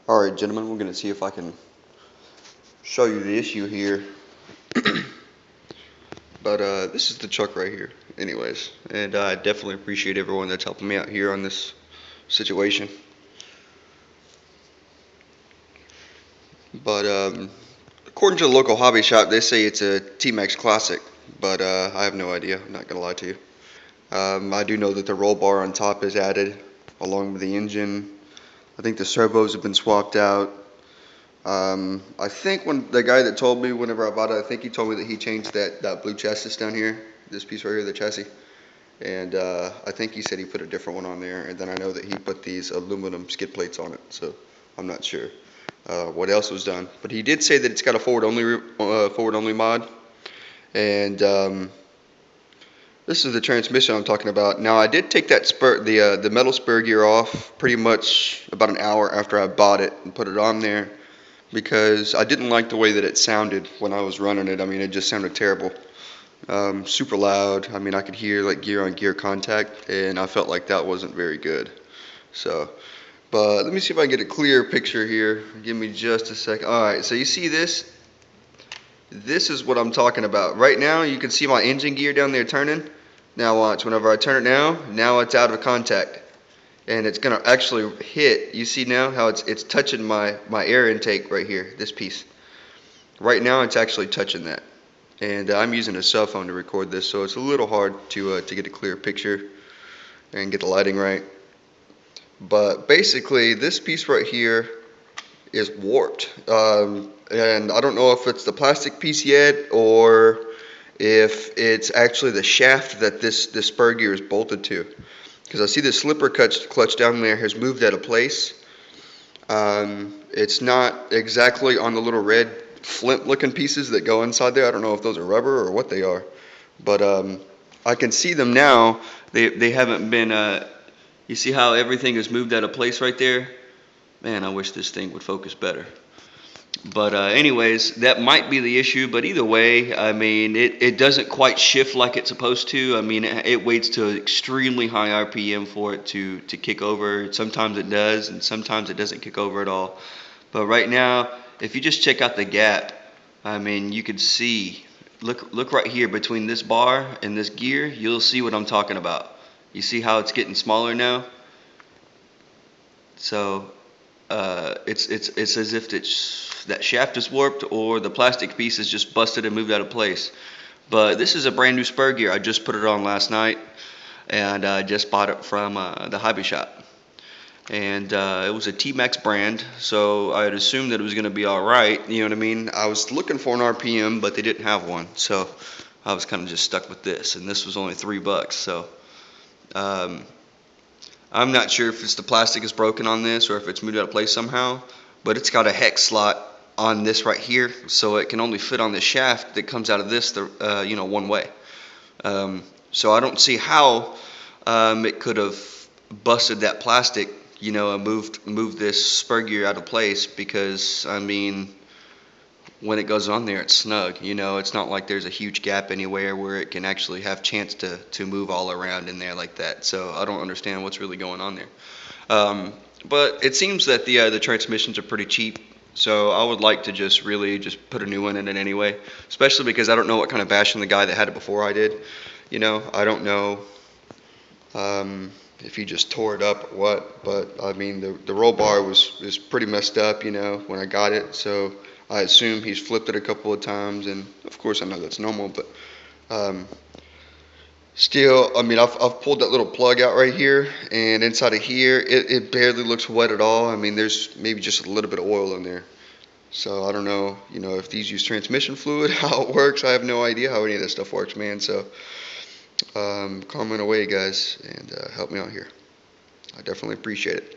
Alright, gentlemen, we're going to see if I can show you the issue here. But this is the truck right here, anyways. And I definitely appreciate everyone that's helping me out here on this situation. But according to the local hobby shop, they say it's a MAXX Classic. But I have no idea. I'm not going to lie to you. I do know that the roll bar on top is added along with the engine. I think the servos have been swapped out. I think when the guy that told me whenever I bought it, I think he told me that he changed that blue chassis down here, this piece right here, the chassis. And I think he said he put a different one on there. And then I know that he put these aluminum skid plates on it. So I'm not sure what else was done. But he did say that it's got a forward-only mod. And this is the transmission I'm talking about. Now I did take that the metal spur gear off pretty much about an hour after I bought it and put it on there, because I didn't like the way that it sounded when I was running it. I mean, it just sounded terrible. Super loud. I mean, I could hear like gear on gear contact, and I felt like that wasn't very good. So, but let me see if I can get a clear picture here. Give me just a second. Alright, so you see this? This is what I'm talking about. Right now, you can see my engine gear down there turning. Now watch, whenever I turn it now it's out of contact. And it's gonna actually hit. You see now how it's touching my air intake right here, this piece. Right now it's actually touching that. And I'm using a cell phone to record this, so it's a little hard to get a clear picture and get the lighting right. But basically, this piece right here is warped. And I don't know if it's the plastic piece yet, or if it's actually the shaft that this spur gear is bolted to. Because I see the slipper clutch down there has moved out of place. It's not exactly on the little red flint looking pieces that go inside there. I don't know if those are rubber or what they are. But I can see them now. They haven't been, you see how everything is moved out of place right there? Man, I wish this thing would focus better. But anyways, that might be the issue. But either way, I mean, it doesn't quite shift like it's supposed to. I mean, it waits to extremely high RPM for it to kick over. Sometimes it does, and sometimes it doesn't kick over at all. But right now, if you just check out the gap, I mean, you can see, look right here between this bar and this gear, you'll see what I'm talking about. You see how it's getting smaller now? So it's as if that shaft is warped, or the plastic piece is just busted and moved out of place. But this is a brand new spur gear. I just put it on last night, and I just bought it from the hobby shop. And it was a MAXX brand, so I had assumed that it was going to be all right. You know what I mean? I was looking for an RPM, but they didn't have one, so I was kind of just stuck with this. And this was only $3, so I'm not sure if it's the plastic is broken on this or if it's moved out of place somehow, but it's got a hex slot on this right here, so it can only fit on the shaft that comes out of this, one way. So I don't see how it could have busted that plastic, and moved this spur gear out of place, because I mean, when it goes on there, it's snug. It's not like there's a huge gap anywhere where it can actually have chance to move all around in there like that. So I don't understand what's really going on there. But it seems that the transmissions are pretty cheap. So I would like to just put a new one in it anyway, especially because I don't know what kind of bashing the guy that had it before I did. I don't know if he just tore it up or what, but I mean the roll bar is pretty messed up, when I got it. So I assume he's flipped it a couple of times, and of course I know that's normal, but still, I mean, I've pulled that little plug out right here, and inside of here, it barely looks wet at all. I mean, there's maybe just a little bit of oil in there. So I don't know, if these use transmission fluid, how it works. I have no idea how any of this stuff works, man. So comment away, guys, and help me out here. I definitely appreciate it.